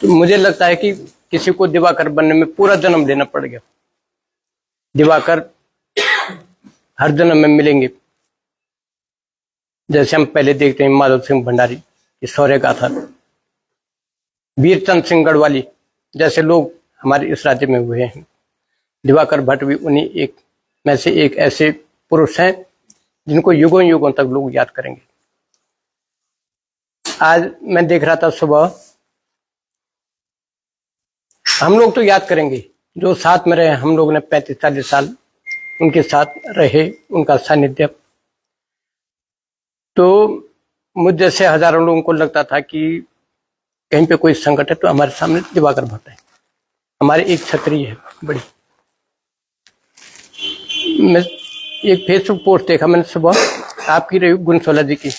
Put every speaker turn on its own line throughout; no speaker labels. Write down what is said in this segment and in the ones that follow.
तो मुझे लगता है कि किसी को दिवाकर बनने में पूरा जन्म लेना पड़ गया। दिवाकर हर जन्म में मिलेंगे। जैसे हम पहले देखते हैं माधव सिंह भंडारी की शौर्य गाथा, वीरचंद सिंह गढ़वाली जैसे लोग हमारे इस राज्य में हुए हैं। दिवाकर भट्ट भी उन्हीं एक में से एक ऐसे पुरुष हैं जिनको युगों युगों तक लोग याद करेंगे। आज मैं देख रहा था सुबह, हम लोग तो याद करेंगे जो साथ में रहे, हम लोग ने 35-40 साल उनके साथ रहे, उनका सानिध्य। तो मुझ जैसे हजारों लोगों को लगता था कि कहीं पे कोई संकट है तो हमारे सामने दिवाकर भट्ट है, हमारे एक क्षत्रिय है बड़ी। मैं एक फेसबुक पोस्ट देखा मैंने सुबह, आपकी रही गुणसोला जी की,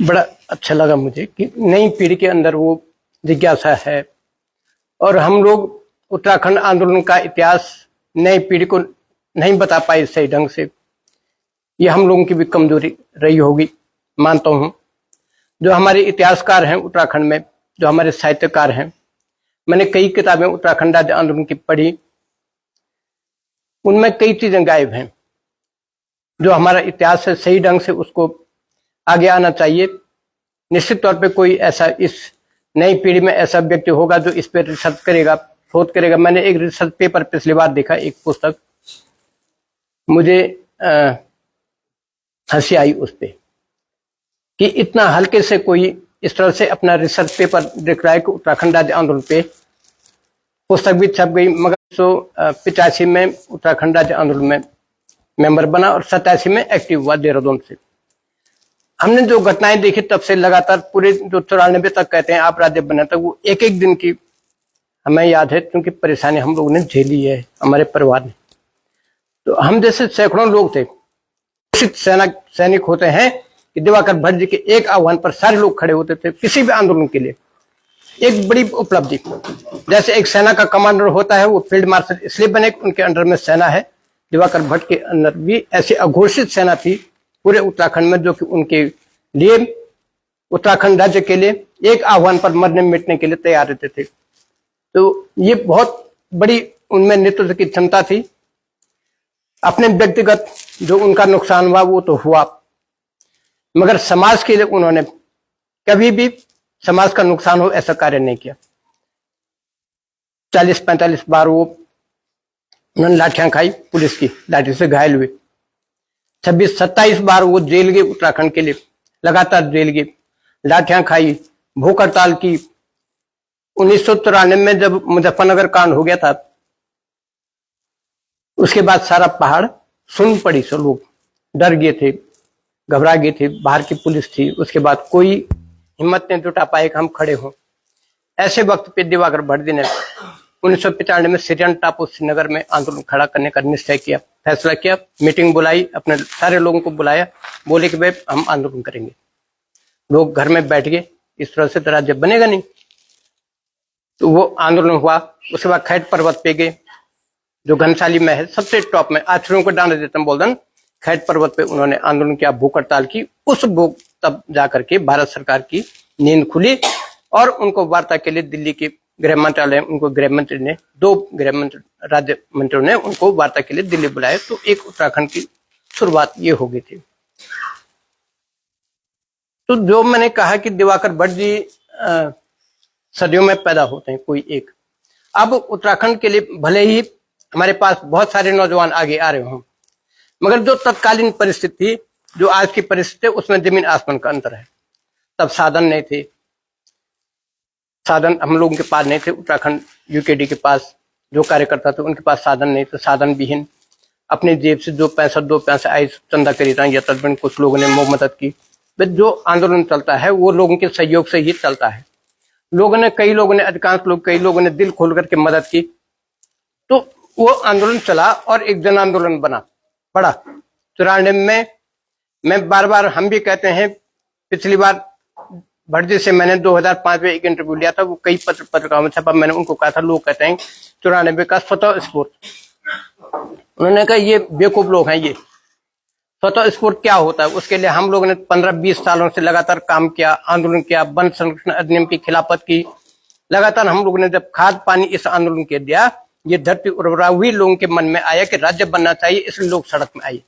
बड़ा अच्छा लगा मुझे कि नई पीढ़ी के अंदर वो जिज्ञासा है। और हम लोग उत्तराखंड आंदोलन का इतिहास नई पीढ़ी को नहीं बता पाए सही ढंग से, ये हम लोगों की भी कमजोरी रही होगी मानता हूँ। जो हमारे इतिहासकार हैं उत्तराखंड में, जो हमारे साहित्यकार हैं, मैंने कई किताबें उत्तराखंड राज्य आंदोलन की पढ़ी, उनमें कई चीजें गायब हैं। जो हमारा इतिहास है सही ढंग से उसको आगे आना चाहिए। निश्चित तौर पे कोई ऐसा इस नई पीढ़ी में ऐसा व्यक्ति होगा जो इस पर रिसर्च करेगा, शोध करेगा। मैंने एक रिसर्च पेपर पिछली बार देखा, एक पुस्तक, मुझे हंसी आई उस पे कि इतना हल्के से कोई इस तरह से अपना रिसर्च पेपर लिख रहा है कि उत्तराखंड राज्य आंदोलन पे। पुस्तक भी छप गई, मगर 1985 में उत्तराखंड राज्य आंदोलन में मेंबर बना और 87 में एक्टिव हुआ देहरादून से। हमने जो घटनाएं देखी तब से लगातार पूरे जो 94 तक कहते हैं आप राज्य बने तक, वो एक एक दिन की हमें याद है, क्योंकि परेशानी हम लोगों ने झेली है, हमारे परिवार ने। तो हम जैसे सैकड़ों लोग थे, सैनिक होते हैं कि दिवाकर भट्ट जी के एक आह्वान पर सारे लोग खड़े होते थे किसी भी आंदोलन के लिए। एक बड़ी उपलब्धि, जैसे एक सेना का कमांडर होता है वो फील्ड मार्शल इसलिए बने कि उनके अंडर में सेना है। दिवाकर भट्ट के अंदर भी ऐसी अघोषित सेना थी पूरे उत्तराखंड में, जो कि उनके लिए, उत्तराखंड राज्य के लिए एक आह्वान पर मरने मिटने के लिए तैयार रहते थे। तो ये बहुत बड़ी उनमें नेतृत्व की क्षमता थी। अपने व्यक्तिगत जो उनका नुकसान हुआ वो तो हुआ, मगर समाज के लिए उन्होंने कभी भी समाज का नुकसान हो ऐसा कार्य नहीं किया। 40-45 बार वो उन्होंने लाठियां खाई, पुलिस की लाठी से घायल हुए। 26-27 बार वो जेल गए उत्तराखंड के लिए, लगातार जेल गए, लाठियां खाई, भूख हड़ताल की। 1993 में जब मुजफ्फरनगर कांड हो गया था, उसके बाद सारा पहाड़ सुन पड़ी, सब लोग डर गए थे, घबरा गए थे, बाहर की पुलिस थी। उसके बाद कोई हिम्मत नहीं जुटा पाए कि हम खड़े हों। ऐसे वक्त पे दिवाकर भट्ट जी ने 1995 में सिरियन टापू श्रीनगर में आंदोलन खड़ा करने का निश्चय किया, फैसला किया, मीटिंग बुलाई, अपने सारे लोगों को बुलाया, बोले कि भाई हम आंदोलन करेंगे। लोग घर में बैठ गए, इस तरह से तो राज्य बनेगा नहीं। तो वो आंदोलन हुआ। उसके बाद खैट पर्वत पे गए, जो घनसाली में है सबसे टॉप में, आश्रयों को डांड देते बोलदन, खैट पर्वत पे उन्होंने आंदोलन किया, भूख हड़ताल की। उस भूख तब जाकर के भारत सरकार की नींद खुली और उनको वार्ता के लिए दिल्ली के गृह मंत्रालय, उनको गृह मंत्री ने, 2 गृह मंत्री राज्य मंत्रियों ने उनको वार्ता के लिए दिल्ली बुलाया। तो एक उत्तराखंड की शुरुआत ये हो गई थी। तो जो मैंने कहा कि दिवाकर भट्ट जी सदियों में पैदा होते हैं कोई एक। अब उत्तराखंड के लिए भले ही हमारे पास बहुत सारे नौजवान आगे आ रहे हों, मगर जो तत्कालीन परिस्थिति थी, जो आज की परिस्थिति है, उसमें जमीन आसमान का अंतर है। तब साधन नहीं थे, साधन हम लोगों के पास नहीं थे। उत्तराखंड यूकेडी के पास जो कार्यकर्ता थे उनके पास साधन नहीं थे, साधन विहीन, अपनी जेब से जो 2 पैसे आए चंदा खरीदा या तदबन कुछ लोगों ने मदद की। जो आंदोलन चलता है वो लोगों के सहयोग से ही चलता है। लोगों ने, कई लोगों ने, अधिकांश लोग, कई लोगों ने दिल खोल करके मदद की, तो वो आंदोलन चला और एक जन आंदोलन बना बड़ा। 94 में मैं बार हम भी कहते हैं, पिछली बार भट्ट जी से मैंने 2005 में एक इंटरव्यू लिया था, वो कई पत्रकारों में छपा। मैंने उनको कहा था, लोग कहते हैं 94 का स्वतः स्फूर्त, उन्होंने कहा ये बेवकूफ लोग हैं, ये स्वतः स्फूर्त क्या होता है, उसके लिए हम लोगों ने 15-20 सालों से लगातार काम किया, आंदोलन किया, वन संरक्षण अधिनियम की खिलाफत की। लगातार हम लोगों ने जब खाद पानी इस आंदोलन के दिया, ये धरती उर्वरा हुई, लोगों के मन में आया कि राज्य बनना चाहिए, इसलिए लोग सड़क में आए।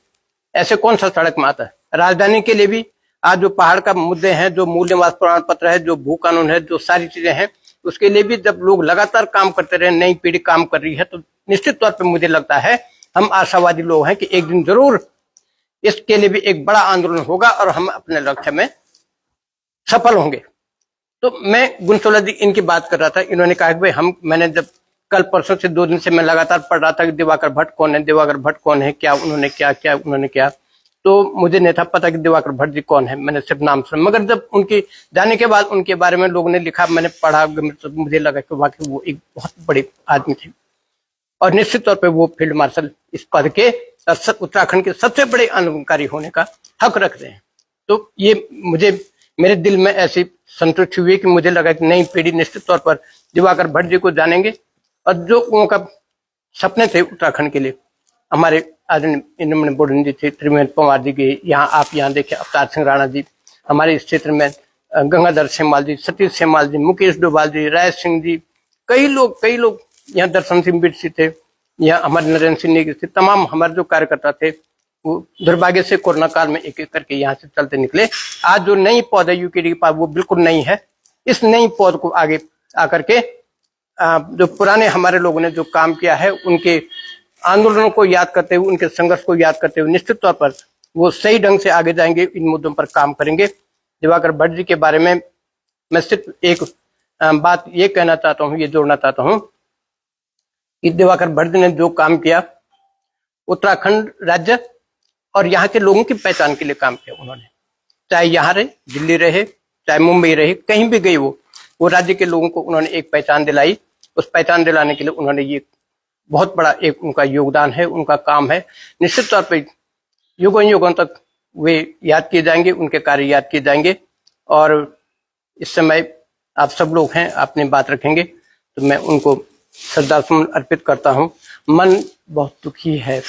ऐसे कौन सा सड़क में आता है? राजधानी के लिए भी आज जो पहाड़ का मुद्दे हैं, जो मूल्य निवास प्रमाण पत्र है, जो भू कानून है, जो सारी चीजें हैं, उसके लिए भी जब लोग लगातार काम करते रहे, नई पीढ़ी काम कर रही है, तो निश्चित तौर पर मुझे लगता है हम आशावादी लोग हैं कि एक दिन जरूर इसके लिए भी एक बड़ा आंदोलन होगा और हम अपने लक्ष्य में सफल होंगे। तो मैं गुणसोला जी इनकी बात कर रहा था, इन्होंने कहा कि भाई मैंने जब कल परसों से 2 दिन से मैं लगातार पढ़ रहा था कि दिवाकर भट्ट कौन है, दिवाकर भट्ट कौन है, क्या उन्होंने क्या, तो मुझे नहीं था पता कि दिवाकर भट्ट जी कौन है, मैंने सिर्फ नाम सुना। मगर जब उनके जाने के बाद उनके बारे में लोगों ने लिखा, मैंने पढ़ा, तो मुझे लगा कि वाकई वो एक बहुत बड़े आदमी थे और निश्चित तौर पर वो फील्ड मार्शल इस पद के उत्तराखंड के सबसे बड़े आंदोलनकारी होने का हक रखते हैं। तो ये मुझे मेरे दिल में ऐसी संतुष्टि हुई कि मुझे लगा कि नई पीढ़ी निश्चित तौर पर दिवाकर भट्ट जी को जानेंगे और जो उनका सपने थे उत्तराखंड के लिए। हमारे आदरणीय बोर्डन जी थे, त्रिवेंद्र पंवार जी के, यहाँ आप यहाँ देखे अवतार सिंह राणा जी, हमारे इस क्षेत्र में गंगाधर सेमवाल जी, सतीश सेमवाल जी, मुकेश डोभाल जी, राय सिंह जी, कई लोग यहाँ दर्शन सिंह बिट थे, यहाँ हमारे नरेंद्र सिंह नेगी थे, तमाम हमारे जो कार्यकर्ता थे वो दुर्भाग्य से कोरोना काल में एक एक करके यहाँ से चलते निकले। आज जो नई पौध है यूकेडी के पास वो बिल्कुल नई है। इस नई पौध को आगे आकर के जो पुराने हमारे लोगों ने जो काम किया है, उनके आंदोलनों को याद करते हुए, उनके संघर्ष को याद करते हुए निश्चित तौर पर वो सही ढंग से आगे जाएंगे, इन मुद्दों पर काम करेंगे। दिवाकर भट्ट जी के बारे में मैं सिर्फ एक बात ये कहना चाहता हूँ, ये जोड़ना चाहता हूँ कि दिवाकर भट्ट ने जो काम किया उत्तराखंड राज्य और यहाँ के लोगों की पहचान के लिए काम किया उन्होंने। चाहे यहाँ रहे, दिल्ली रहे, चाहे मुंबई रहे, कहीं भी गई वो राज्य के लोगों को उन्होंने एक पहचान दिलाई। उस पहचान दिलाने के लिए उन्होंने ये बहुत बड़ा एक उनका योगदान है, उनका काम है। निश्चित तौर पर युगों तक वे याद किए जाएंगे, उनके कार्य याद किए जाएंगे। और इस समय आप सब लोग हैं, अपनी बात रखेंगे तो मैं उनको श्रद्धासुमन अर्पित करता हूँ। मन बहुत दुखी है।